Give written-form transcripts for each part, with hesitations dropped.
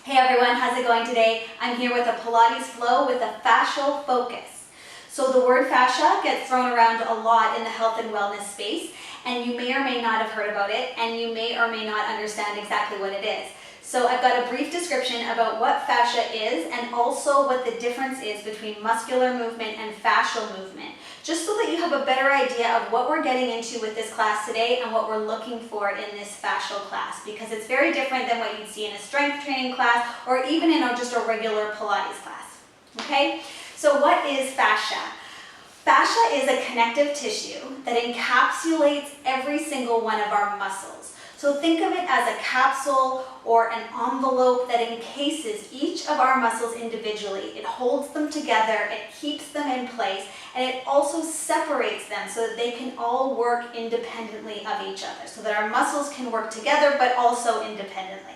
Hey everyone, how's it going today? I'm here with a Pilates flow with a fascial focus. So the word fascia gets thrown around a lot in the health and wellness space, and you may or may not have heard about it, and you may or may not understand exactly what it is. So I've got a brief description about what fascia is and also what the difference is between muscular movement and fascial movement, just so that you have a better idea of what we're getting into with this class today and what we're looking for in this fascial class, because it's very different than what you'd see in a strength training class or even in just a regular Pilates class. Okay, so what is fascia? Fascia is a connective tissue that encapsulates every single one of our muscles. So think of it as a capsule or an envelope that encases each of our muscles individually. It holds them together, it keeps them in place, and it also separates them so that they can all work independently of each other, so that our muscles can work together but also independently.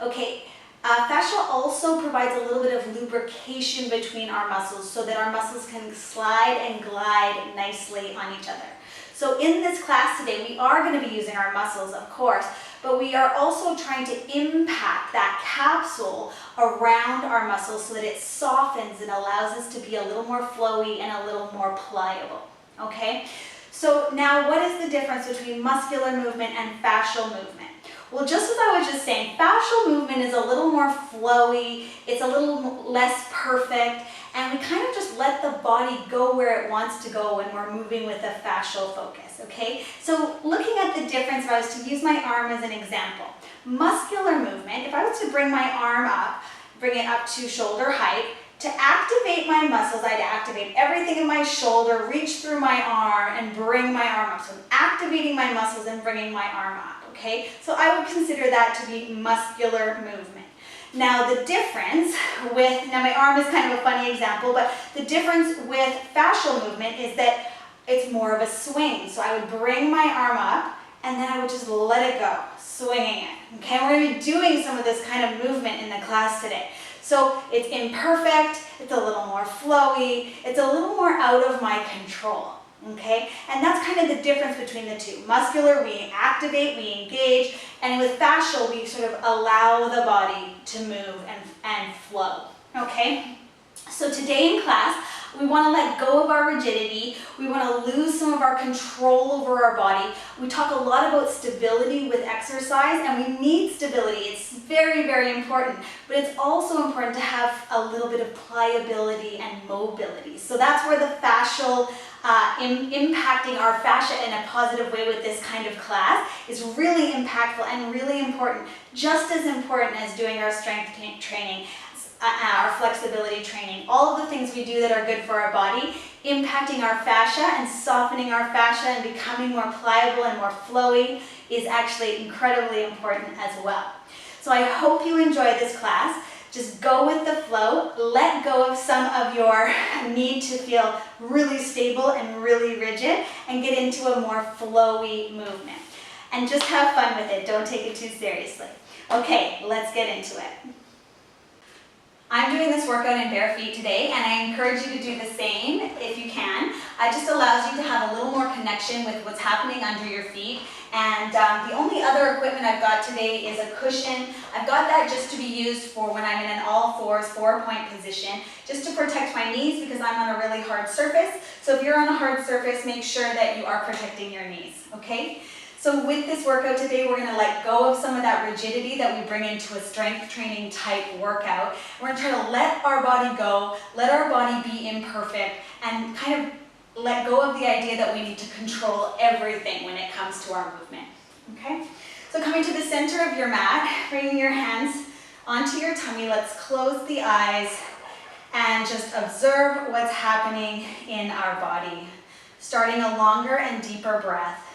Okay, fascia also provides a little bit of lubrication between our muscles so that our muscles can slide and glide nicely on each other. So in this class today, we are going to be using our muscles, of course, but we are also trying to impact that capsule around our muscles so that it softens and allows us to be a little more flowy and a little more pliable, okay? So now what is the difference between muscular movement and fascial movement? Well, just as I was just saying, fascial movement is a little more flowy, it's a little less perfect, and we kind of just let the body go where it wants to go when we're moving with a fascial focus, okay? So looking at the difference, if I was to use my arm as an example, muscular movement, if I was to bring my arm up, bring it up to shoulder height, to activate my muscles, I'd activate everything in my shoulder, reach through my arm, and bring my arm up. So I'm activating my muscles and bringing my arm up, okay? So I would consider that to be muscular movement. Now the difference with, now my arm is kind of a funny example, but the difference with fascial movement is that it's more of a swing. So I would bring my arm up, and then I would just let it go, swinging it, okay? We're going to be doing some of this kind of movement in the class today. So it's imperfect, it's a little more flowy, it's a little more out of my control, okay? And that's kind of the difference between the two. Muscular, we activate, we engage, and with fascial, we sort of allow the body to move and flow, okay? So today in class, we want to let go of our rigidity. We want to lose some of our control over our body. We talk a lot about stability with exercise, and we need stability. It's very, very important, but it's also important to have a little bit of pliability and mobility. So that's where the fascial impacting our fascia in a positive way with this kind of class is really impactful and really important, just as important as doing our strength training, our flexibility training, all of the things we do that are good for our body, impacting our fascia and softening our fascia and becoming more pliable and more flowy is actually incredibly important as well. So I hope you enjoy this class. Just go with the flow, let go of some of your need to feel really stable and really rigid, and get into a more flowy movement. And just have fun with it, don't take it too seriously. Okay, let's get into it. I'm doing this workout in bare feet today, and I encourage you to do the same if you can. It just allows you to have a little more connection with what's happening under your feet. And the only other equipment I've got today is a cushion. I've got that just to be used for when I'm in an all fours 4-point position, just to protect my knees because I'm on a really hard surface. So if you're on a hard surface, make sure that you are protecting your knees, okay? So with this workout today, we're going to let go of some of that rigidity that we bring into a strength training type workout. We're going to try to let our body go, let our body be imperfect, and kind of let go of the idea that we need to control everything when it comes to our movement, okay? So coming to the center of your mat, bringing your hands onto your tummy, let's close the eyes and just observe what's happening in our body, starting a longer and deeper breath.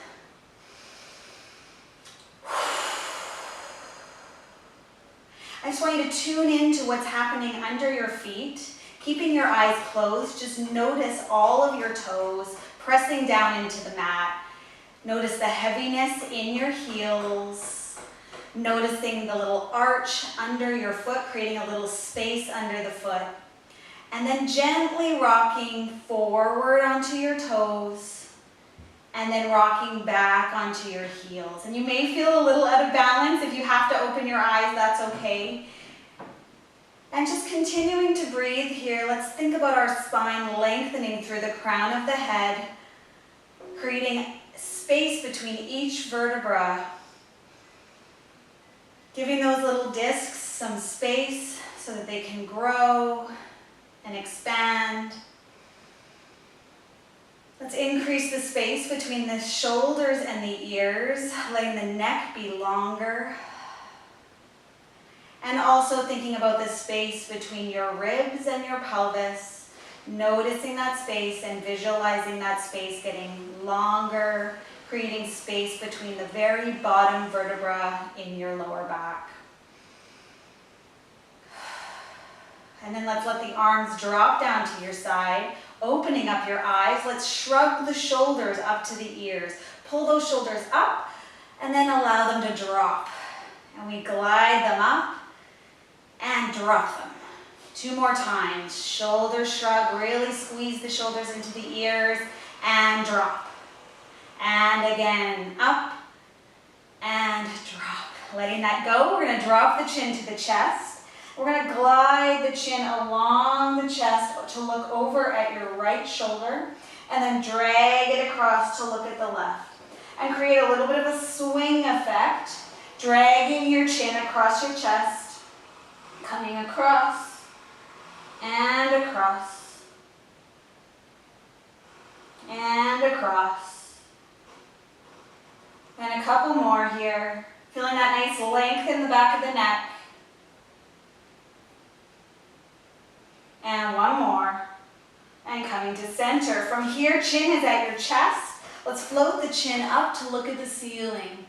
I just want you to tune in to what's happening under your feet, keeping your eyes closed. Just notice all of your toes pressing down into the mat. Notice the heaviness in your heels. Noticing the little arch under your foot, creating a little space under the foot. And then gently rocking forward onto your toes. And then rocking back onto your heels. And you may feel a little out of balance. If you have to open your eyes, that's okay. And just continuing to breathe here, let's think about our spine lengthening through the crown of the head, creating space between each vertebra, giving those little discs some space so that they can grow and expand. Let's increase the space between the shoulders and the ears, letting the neck be longer. And also thinking about the space between your ribs and your pelvis, noticing that space and visualizing that space getting longer, creating space between the very bottom vertebra in your lower back. And then let's let the arms drop down to your side, opening up your eyes. Let's shrug the shoulders up to the ears. Pull those shoulders up and then allow them to drop. And we glide them up and drop them. 2 more times. Shoulder shrug, really squeeze the shoulders into the ears and drop. And again, up and drop. Letting that go, we're going to drop the chin to the chest. We're going to glide the chin along the chest to look over at your right shoulder and then drag it across to look at the left. And create a little bit of a swing effect, dragging your chin across your chest, coming across and across and across. And a couple more here. Feeling that nice length in the back of the neck. And one more. And coming to center. From here, chin is at your chest. Let's float the chin up to look at the ceiling.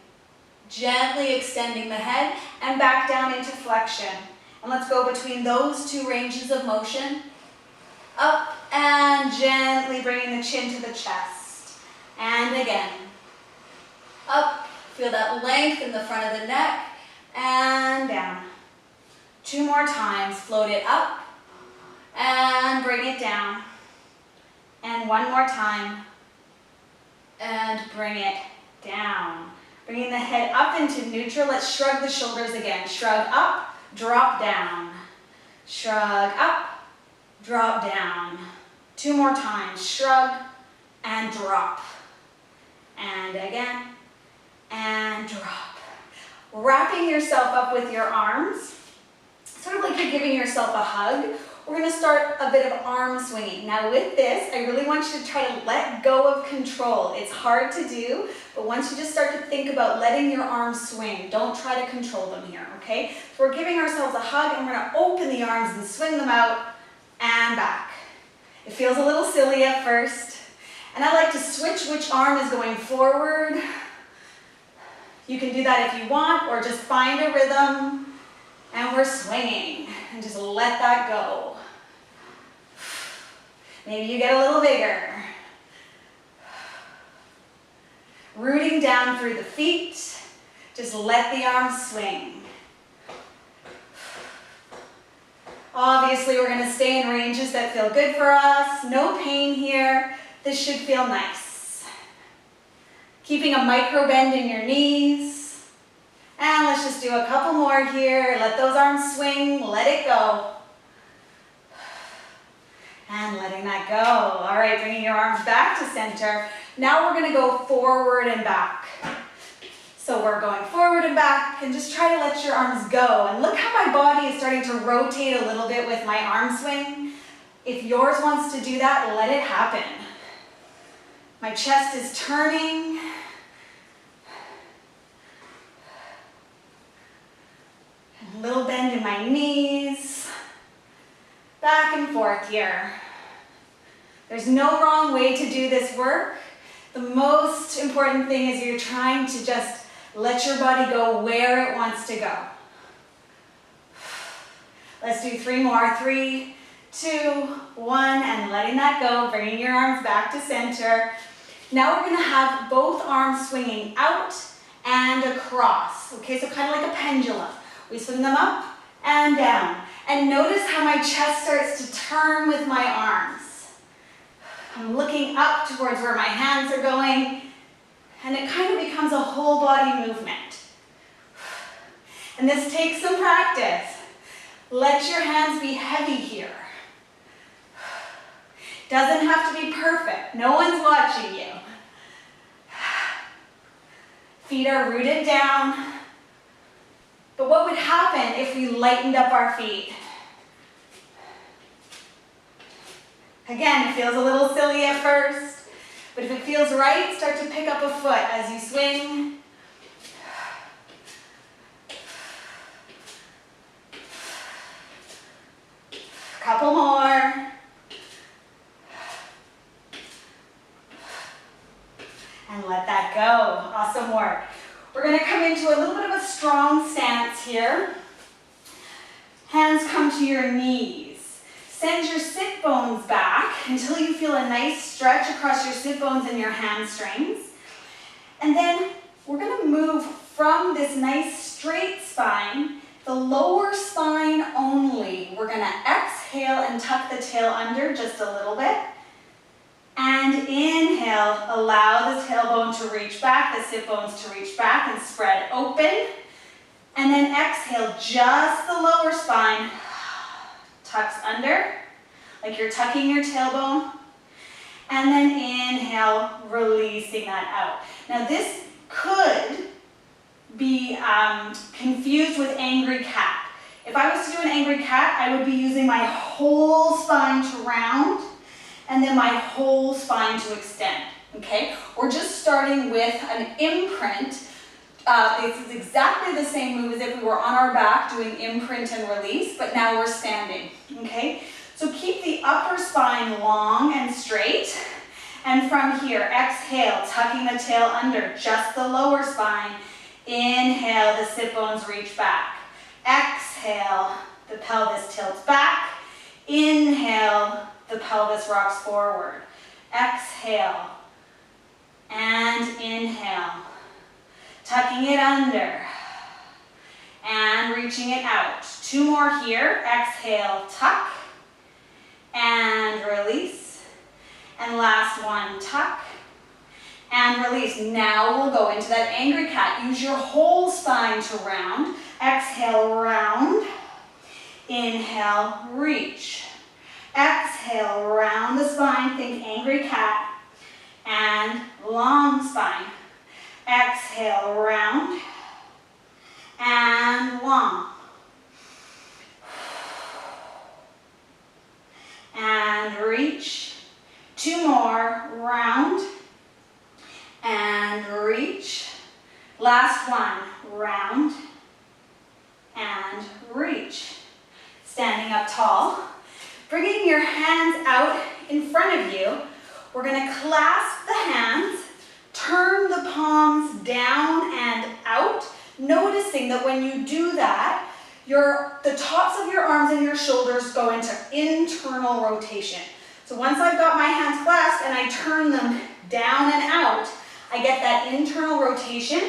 Gently extending the head and back down into flexion. And let's go between those 2 ranges of motion. Up and gently bringing the chin to the chest. And again. Up, feel that length in the front of the neck. And down. 2 more times, float it up. And bring it down. And 1 more time. And bring it down. Bringing the head up into neutral. Let's shrug the shoulders again. Shrug up. Drop down. Shrug up, drop down. 2 more times. Shrug and drop. And again, and drop. Wrapping yourself up with your arms, sort of like you're giving yourself a hug. We're going to start a bit of arm swinging. Now with this, I really want you to try to let go of control. It's hard to do, but once you just start to think about letting your arms swing, don't try to control them here, okay? So we're giving ourselves a hug and we're going to open the arms and swing them out and back. It feels a little silly at first, and I like to switch which arm is going forward. You can do that if you want, or just find a rhythm, and we're swinging, and just let that go. Maybe you get a little bigger. Rooting down through the feet, just let the arms swing. Obviously, we're going to stay in ranges that feel good for us. No pain here. This should feel nice. Keeping a micro bend in your knees. And let's just do a couple more here. Let those arms swing. Let it go. And letting that go. All right, bringing your arms back to center. Now we're going to go forward and back. So we're going forward and back, and just try to let your arms go. And look how my body is starting to rotate a little bit with my arm swing. If yours wants to do that, let it happen. My chest is turning. A little bend in my knees. Back and forth here. There's no wrong way to do this work. The most important thing is you're trying to just let your body go where it wants to go. Let's do 3 more. 3, 2, 1, and letting that go, bringing your arms back to center. Now we're going to have both arms swinging out and across. Okay, so kind of like a pendulum. We swing them up and down. And notice how my chest starts to turn with my arms. I'm looking up towards where my hands are going, and it kind of becomes a whole body movement. And this takes some practice. Let your hands be heavy here. Doesn't have to be perfect. No one's watching you. Feet are rooted down. But what would happen if we lightened up our feet? Again, it feels a little silly at first, but if it feels right, start to pick up a foot as you swing. Couple more. And let that go. Awesome work. We're going to come into a little bit of a strong stance here. Hands come to your knees. Send your sit bones back until you feel a nice stretch across your sit bones and your hamstrings. And then we're going to move from this nice straight spine, the lower spine only. We're going to exhale and tuck the tail under just a little bit. And inhale, allow the tailbone to reach back, the sit bones to reach back and spread open. And then exhale, just the lower spine tucks under, like you're tucking your tailbone. And then inhale, releasing that out. Now this could be confused with angry cat. If I was to do an angry cat, I would be using my whole spine to round and then my whole spine to extend, okay? We're just starting with an imprint. This is exactly the same move as if we were on our back doing imprint and release, but now we're standing, okay? So keep the upper spine long and straight. And from here, exhale, tucking the tail under, just the lower spine. Inhale, the sit bones reach back. Exhale, the pelvis tilts back. Inhale, the pelvis rocks forward. Exhale and inhale. Tucking it under and reaching it out. Two more here. Exhale, tuck and release. And last one, tuck and release. Now we'll go into that angry cat. Use your whole spine to round. Exhale, round. Inhale, reach. Exhale, round the spine, think angry cat, and long spine. Exhale, round, and long. And reach. Two more, round, and reach. Last one, round, and reach. Standing up tall. Bringing your hands out in front of you, we're going to clasp the hands, turn the palms down and out, noticing that when you do that, the tops of your arms and your shoulders go into internal rotation. So once I've got my hands clasped and I turn them down and out, I get that internal rotation,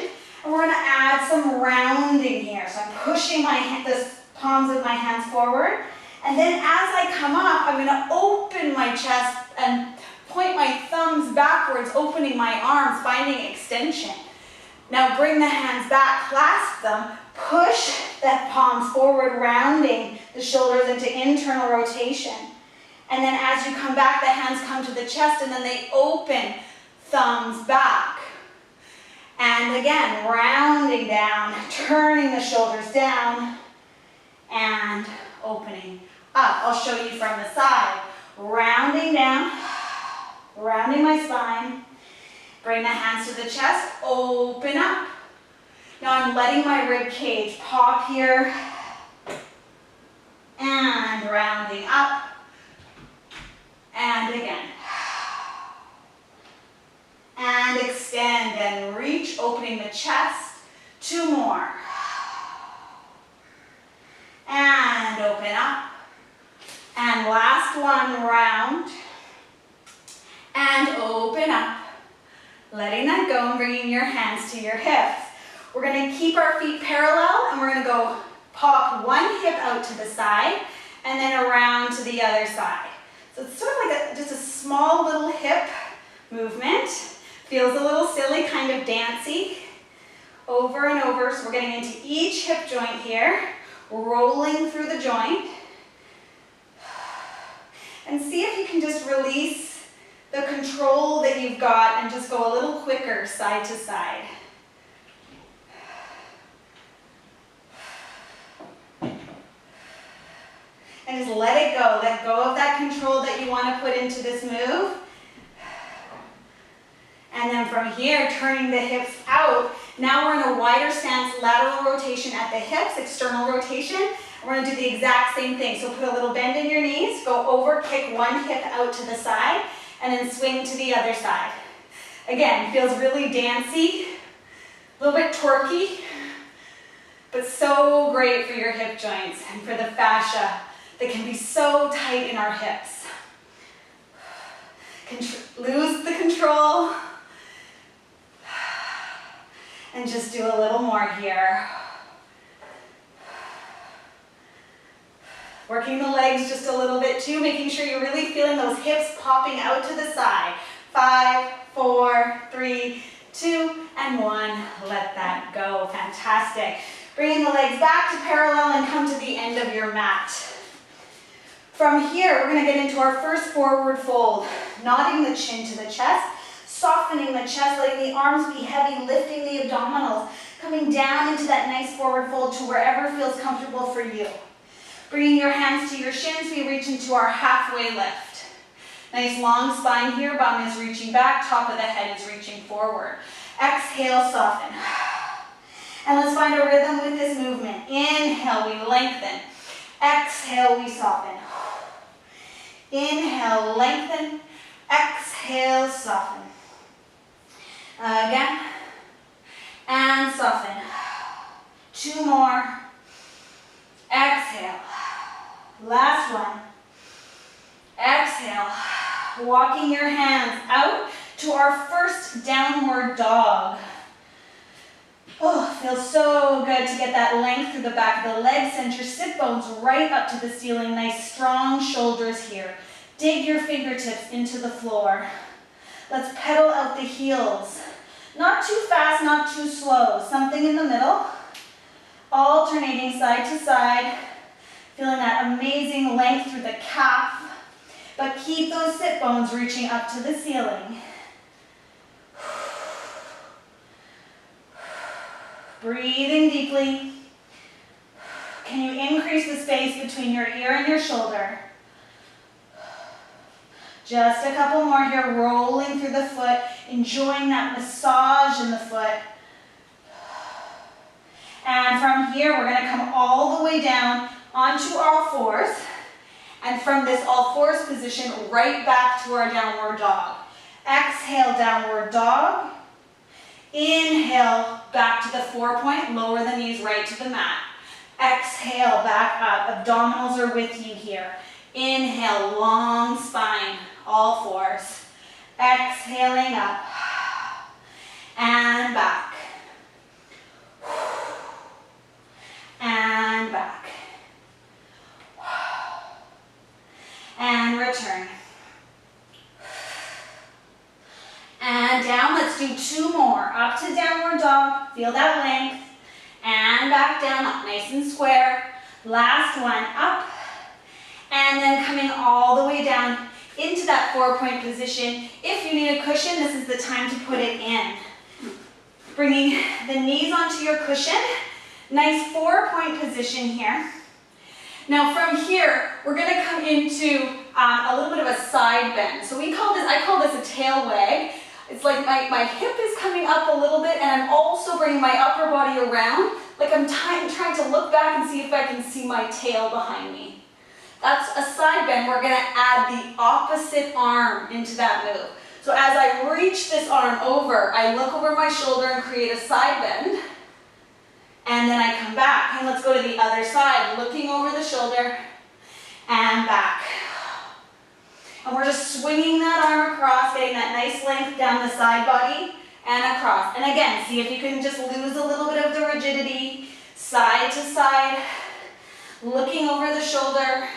and we're going to add some rounding here. So I'm pushing the palms of my hands forward. And then as I come up, I'm going to open my chest and point my thumbs backwards, opening my arms, finding extension. Now bring the hands back, clasp them, push the palms forward, rounding the shoulders into internal rotation. And then as you come back, the hands come to the chest and then they open, thumbs back. And again, rounding down, turning the shoulders down, and opening up. I'll show you from the side. Rounding down, rounding my spine. Bring the hands to the chest, open up. Now I'm letting my rib cage pop here. And rounding up. And again. And extend and reach, opening the chest. Two more. And open up. And last one, round. And open up. Letting that go and bringing your hands to your hips. We're going to keep our feet parallel and we're going to go pop one hip out to the side and then around to the other side. So it's sort of like just a small little hip movement. Feels a little silly, kind of dancey. Over and over. So we're getting into each hip joint here. rolling through the joint. And see if you can just release the control that you've got and just go a little quicker side to side. And just let it go. Let go of that control that you want to put into this move. And then from here, turning the hips out. Now we're in a wider stance, lateral rotation at the hips, external rotation. We're going to do the exact same thing. So put a little bend in your knees, go over, kick one hip out to the side, and then swing to the other side. Again, feels really dancey, a little bit twerky, but so great for your hip joints and for the fascia that can be so tight in our hips. Lose the control. And just do a little more here. Working the legs just a little bit too, making sure you're really feeling those hips popping out to the side. 5, 4, 3, 2, and 1. Let that go. Fantastic. Bringing the legs back to parallel and come to the end of your mat. From here, we're going to get into our first forward fold, nodding the chin to the chest, softening the chest, letting the arms be heavy, lifting the abdominals, coming down into that nice forward fold to wherever feels comfortable for you. Bringing your hands to your shins, we reach into our halfway lift. Nice long spine here, bum is reaching back, top of the head is reaching forward. Exhale, soften. And let's find a rhythm with this movement. Inhale, we lengthen. Exhale, we soften. Inhale, lengthen. Exhale, soften. Again, and soften. 2 more. Exhale. Last one. Exhale. Walking your hands out to our first downward dog. Oh, feels so good to get that length through the back of the legs. Send your sit bones right up to the ceiling. Nice strong shoulders here. Dig your fingertips into the floor. Let's pedal out the heels. Not too fast, not too slow. Something in the middle. Alternating side to side. Feeling that amazing length through the calf. But keep those sit bones reaching up to the ceiling. Breathing deeply. Can you increase the space between your ear and your shoulder? Just a couple more here, rolling through the foot, enjoying that massage in the foot. And from here, we're going to come all the way down onto all fours. And from this all fours position, right back to our downward dog. Exhale, downward dog. Inhale, back to the 4-point, lower the knees right to the mat. Exhale, back up. Abdominals are with you here. Inhale, long spine, all fours. Exhaling up and back. And back. And return. And down, let's do 2 more. Up to downward dog, feel that length. And back down, up nice and square. Last one, up. And then coming all the way down into that 4-point position. If you need a cushion, this is the time to put it in. Bringing the knees onto your cushion. Nice 4-point position here. Now from here, we're going to come into a little bit of a side bend. So I call this a tail wag. It's like my hip is coming up a little bit and I'm also bringing my upper body around. Like I'm trying to look back and see if I can see my tail behind me. That's a side bend. We're going to add the opposite arm into that move. So as I reach this arm over, I look over my shoulder and create a side bend. And then I come back. And let's go to the other side, looking over the shoulder and back. And we're just swinging that arm across, getting that nice length down the side body and across. And again, see if you can just lose a little bit of the rigidity, side to side, looking over the shoulder.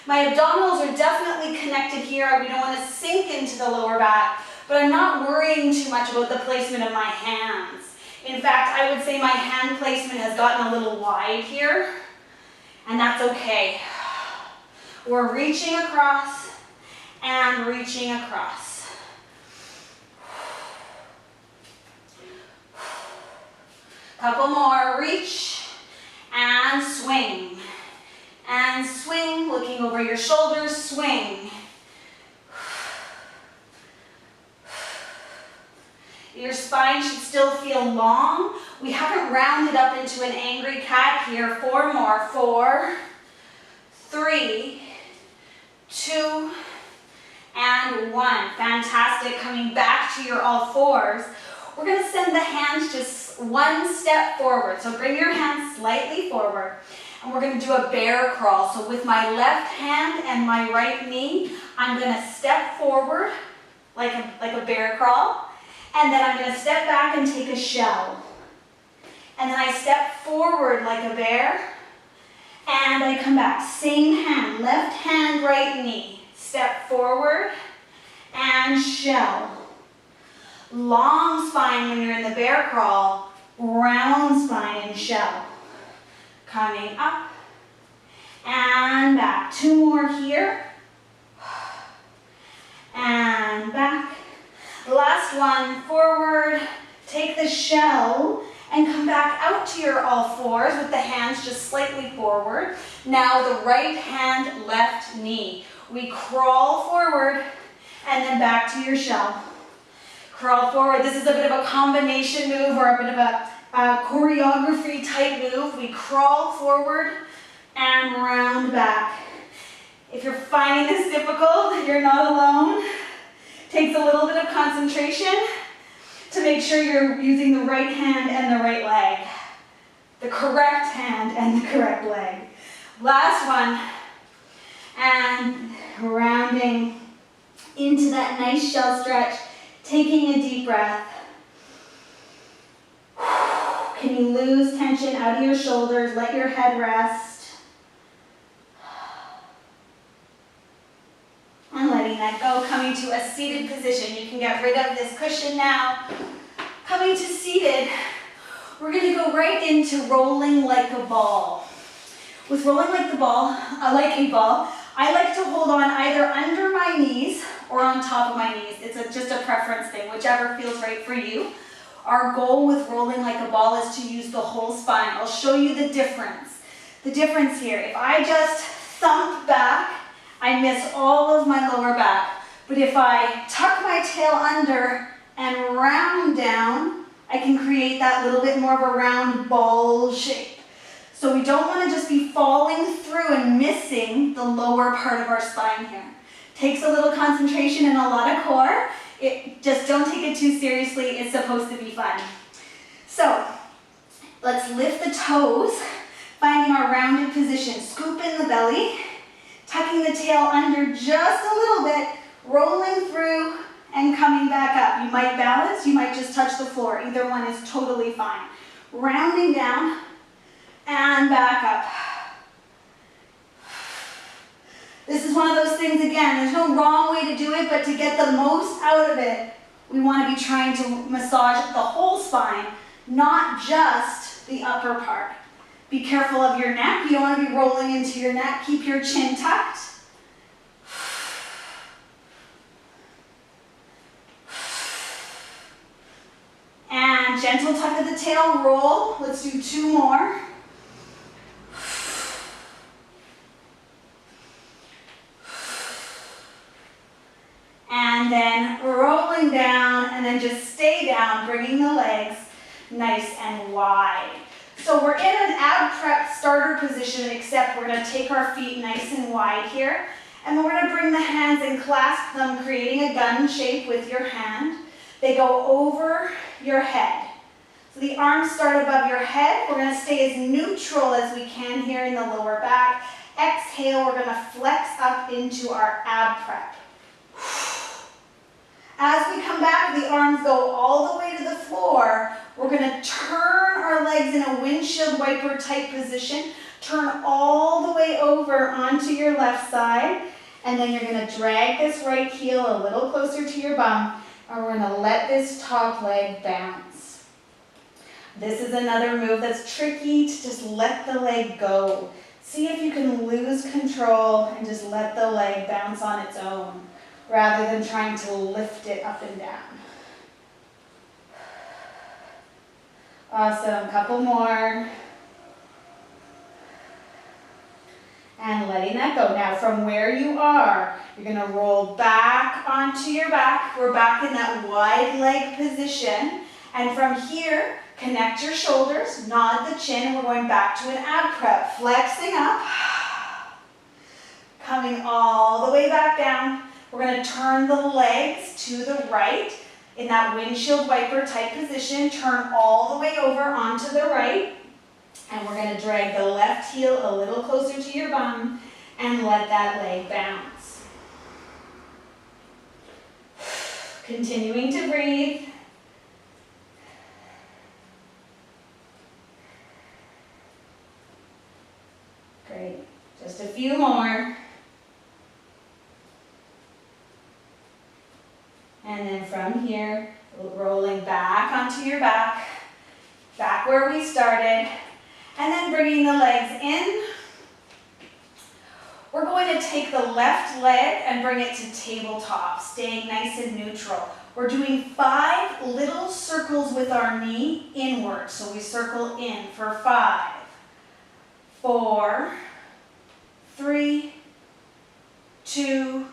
My abdominals are definitely connected here. We don't want to sink into the lower back, but I'm not worrying too much about the placement of my hands. In fact, I would say my hand placement has gotten a little wide here. And that's okay. We're reaching across and reaching across. Couple more, reach and swing. And swing, looking over your shoulders, swing. Your spine should still feel long. We haven't rounded up into an angry cat here. 4 more. 4, 3, 2, and 1. Fantastic. Coming back to your all fours. We're going to send the hands just 1 step forward. So bring your hands slightly forward. And we're going to do a bear crawl. So with my left hand and my right knee, I'm going to step forward like a bear crawl. And then I'm going to step back and take a shell. And then I step forward like a bear. And I come back. Same hand. Left hand, right knee. Step forward and shell. Long spine when you're in the bear crawl. Round spine and shell. Coming up and back. 2 more here. And back. Last one, forward, take the shell and come back out to your all fours with the hands just slightly forward. Now the right hand, left knee. We crawl forward and then back to your shell. Crawl forward. This is a bit of a combination move or a bit of a choreography type move. We crawl forward and round back. If you're finding this difficult, you're not alone. Takes a little bit of concentration to make sure you're using the right hand and the right leg. The correct hand and the correct leg. Last one. And rounding into that nice shell stretch. Taking a deep breath. Can you lose tension out of your shoulders? Let your head rest. And letting that go, coming to a seated position. You can get rid of this cushion now. Coming to seated, we're going to go right into rolling like a ball. With rolling like a ball, I like to hold on either under my knees or on top of my knees. It's just a preference thing, whichever feels right for you. Our goal with rolling like a ball is to use the whole spine. I'll show you the difference. The difference here, if I just thump back, I miss all of my lower back. But if I tuck my tail under and round down, I can create that little bit more of a round ball shape. So we don't want to just be falling through and missing the lower part of our spine here. Takes a little concentration and a lot of core. Just don't take it too seriously. It's supposed to be fun. So let's lift the toes, finding our rounded position. Scoop in the belly. Tucking the tail under just a little bit, rolling through and coming back up. You might balance, you might just touch the floor. Either one is totally fine. Rounding down and back up. This is one of those things, again, there's no wrong way to do it, but to get the most out of it, we want to be trying to massage the whole spine, not just the upper part. Be careful of your neck. You don't want to be rolling into your neck. Keep your chin tucked. And gentle tuck of the tail, roll. Let's do 2 more. And then rolling down, and then just stay down, bringing the legs nice and wide. So we're in an ab prep starter position, except we're going to take our feet nice and wide here. And then we're going to bring the hands and clasp them, creating a gun shape with your hand. They go over your head. So the arms start above your head. We're going to stay as neutral as we can here in the lower back. Exhale, we're going to flex up into our ab prep. As we come back, the arms go all the way to the floor. We're going to turn our legs in a windshield wiper type position. Turn all the way over onto your left side. And then you're going to drag this right heel a little closer to your bum. And we're going to let this top leg bounce. This is another move that's tricky, to just let the leg go. See if you can lose control and just let the leg bounce on its own rather than trying to lift it up and down. Awesome, couple more. And letting that go. Now from where you are, you're gonna roll back onto your back. We're back in that wide leg position. And from here, connect your shoulders, nod the chin, and we're going back to an ab prep. Flexing up, coming all the way back down. We're gonna turn the legs to the right in that windshield wiper type position. Turn all the way over onto the right. And we're going to drag the left heel a little closer to your bum and let that leg bounce. Continuing to breathe. Great. Just a few more. And then from here, rolling back onto your back, back where we started. And then bringing the legs in. We're going to take the left leg and bring it to tabletop, staying nice and neutral. We're doing 5 little circles with our knee inward. So we circle in for 5, 4, 3, 2,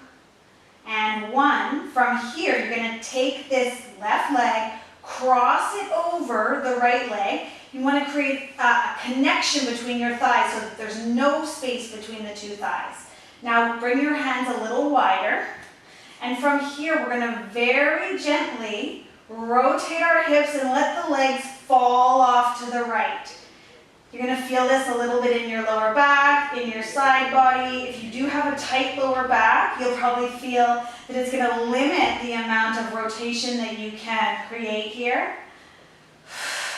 and 1. From here, you're going to take this left leg, cross it over the right leg. You want to create a connection between your thighs so that there's no space between the 2 thighs. Now bring your hands a little wider. And from here, we're going to very gently rotate our hips and let the legs fall off to the right. You're going to feel this a little bit in your lower back, in your side body. If you do have a tight lower back, you'll probably feel that it's going to limit the amount of rotation that you can create here.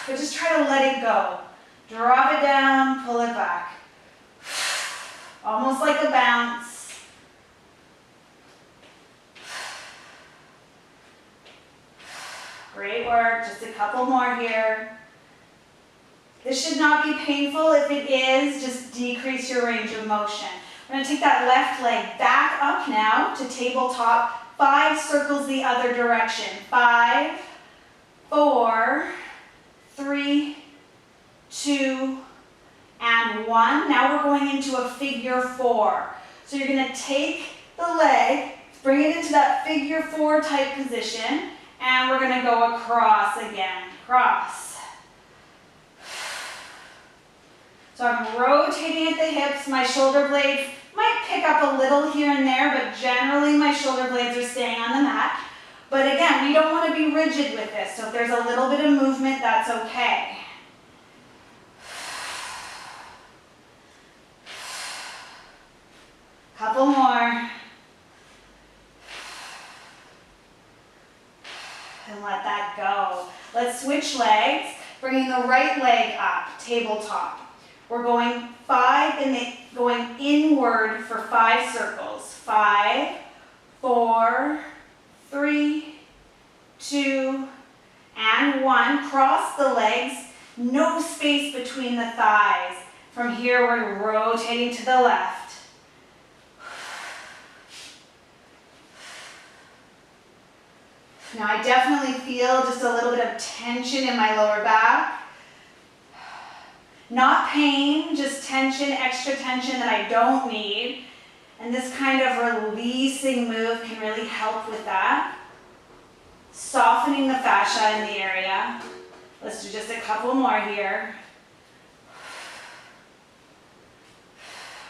But just try to let it go. Drop it down, pull it back. Almost like a bounce. Great work, just a couple more here. This should not be painful. If it is, just decrease your range of motion. We're going to take that left leg back up now to tabletop. 5 circles the other direction. 5, 4, 3, 2, and 1. Now we're going into a figure 4. So you're going to take the leg, bring it into that figure 4 type position, and we're going to go across again. Cross. So I'm rotating at the hips. My shoulder blades might pick up a little here and there, but generally my shoulder blades are staying on the mat. But again, we don't want to be rigid with this, so if there's a little bit of movement, that's okay. Couple more. And let that go. Let's switch legs, bringing the right leg up, tabletop. We're going 5 and going inward for 5 circles. 5, 4, 3, 2, and 1. Cross the legs, no space between the thighs. From here, we're rotating to the left. Now I definitely feel just a little bit of tension in my lower back. Not pain, just tension, extra tension that I don't need. And this kind of releasing move can really help with that. Softening the fascia in the area. Let's do just a couple more here.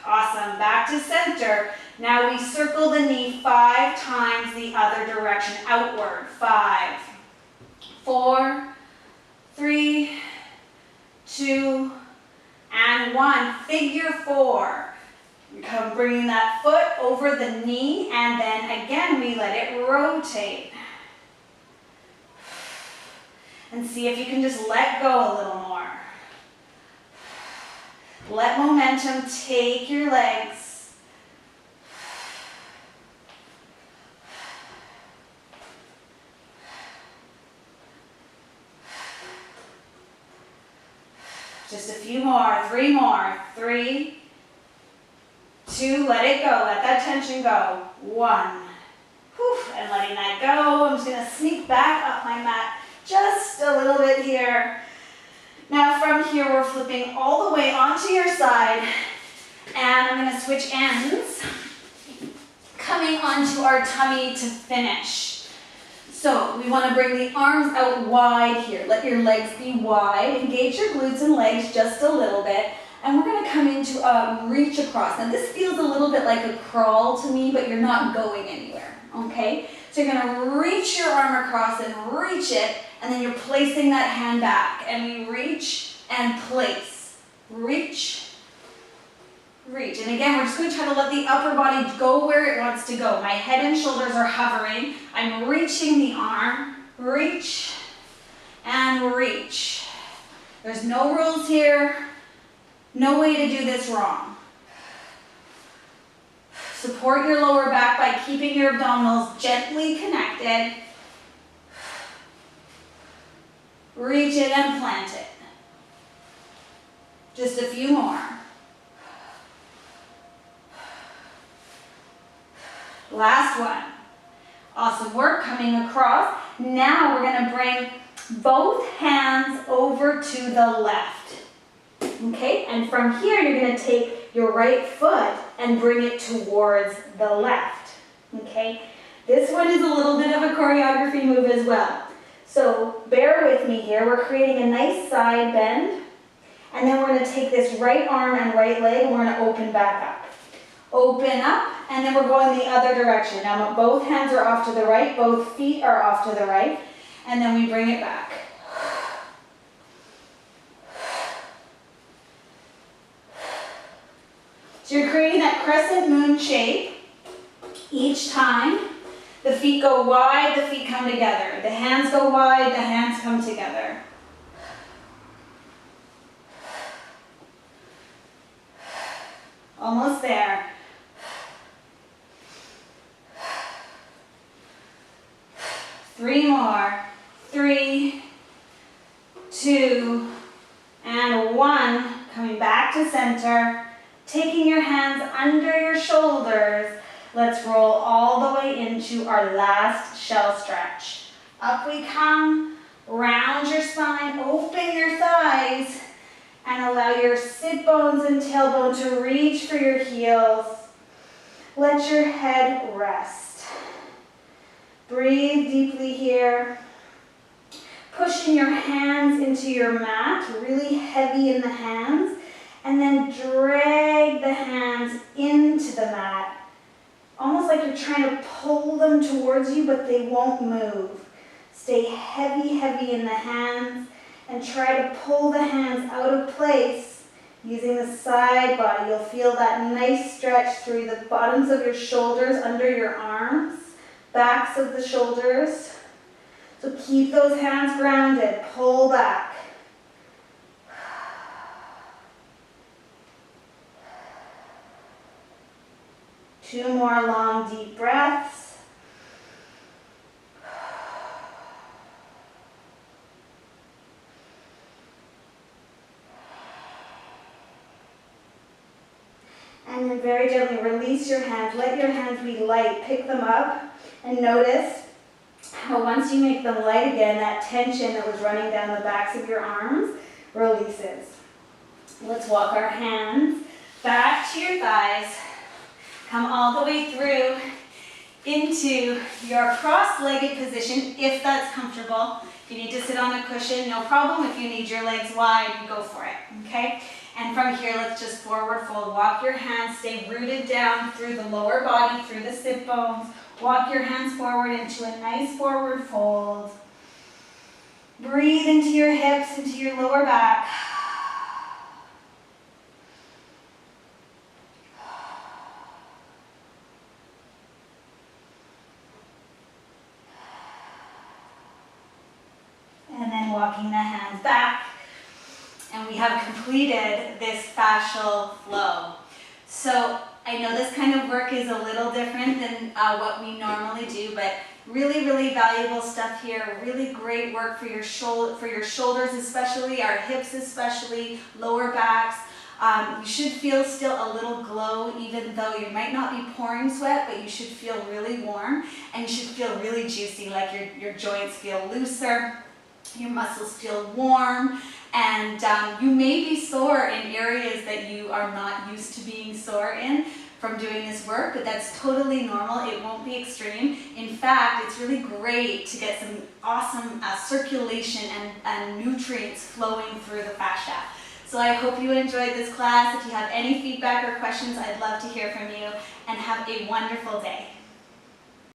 Awesome, back to center. Now we circle the knee 5 times the other direction, outward. 5, 4, 3, 2, and 1. Figure 4. You come bringing that foot over the knee, and then again we let it rotate. And see if you can just let go a little more. Let momentum take your legs. Just a few more, 3 more. 3, 2, let it go, let that tension go. 1, whew, and letting that go. I'm just gonna sneak back up my mat just a little bit here. Now from here, we're flipping all the way onto your side, and I'm gonna switch ends, coming onto our tummy to finish. So we wanna bring the arms out wide here. Let your legs be wide. Engage your glutes and legs just a little bit. And we're gonna come into a reach across. Now this feels a little bit like a crawl to me, but you're not going anywhere, okay? So you're gonna reach your arm across and reach it, and then you're placing that hand back. And we reach and place. Reach, reach. And again, we're just gonna try to let the upper body go where it wants to go. My head and shoulders are hovering. I'm reaching the arm. Reach and reach. There's no rules here. No way to do this wrong. Support your lower back by keeping your abdominals gently connected. Reach it and plant it. Just a few more. Last one. Awesome work, coming across. Now we're going to bring both hands over to the left. Okay, and from here you're going to take your right foot and bring it towards the left. Okay, this one is a little bit of a choreography move as well. So bear with me here. We're creating a nice side bend, and then we're going to take this right arm and right leg and we're going to open back up. Open up, and then we're going the other direction. Now both hands are off to the right, both feet are off to the right, and then we bring it back. So you're creating that crescent moon shape each time. The feet go wide, the feet come together. The hands go wide, the hands come together. Almost there. Three more. 3, 2, and 1. Coming back to center. Taking your hands under your shoulders, let's roll all the way into our last shell stretch. Up we come, round your spine, open your thighs, and allow your sit bones and tailbone to reach for your heels. Let your head rest. Breathe deeply here. Pushing your hands into your mat, really heavy in the hands. And then drag the hands into the mat. Almost like you're trying to pull them towards you, but they won't move. Stay heavy, heavy in the hands, and try to pull the hands out of place using the side body. You'll feel that nice stretch through the bottoms of your shoulders, under your arms, backs of the shoulders. So keep those hands grounded. Pull back. Two more long, deep breaths. And then very gently release your hands. Let your hands be light. Pick them up and notice how once you make them light again, that tension that was running down the backs of your arms releases. Let's walk our hands back to your thighs. Come all the way through into your cross-legged position, if that's comfortable. If you need to sit on a cushion, no problem. If you need your legs wide, go for it, okay? And from here, let's just forward fold. Walk your hands, stay rooted down through the lower body, through the sit bones. Walk your hands forward into a nice forward fold. Breathe into your hips, into your lower back. And then walking the hands back. And we have completed this fascial flow. So I know this kind of work is a little different than what we normally do, but really, really valuable stuff here. Really great work for your shoulders especially, our hips especially, lower backs. You should feel still a little glow, even though you might not be pouring sweat, but you should feel really warm, and you should feel really juicy, like your joints feel looser, your muscles feel warm, and you may be sore in areas that you are not used to being sore in from doing this work, but that's totally normal. It won't be extreme. In fact, it's really great to get some awesome circulation and nutrients flowing through the fascia. So I hope you enjoyed this class. If you have any feedback or questions, I'd love to hear from you, and have a wonderful day.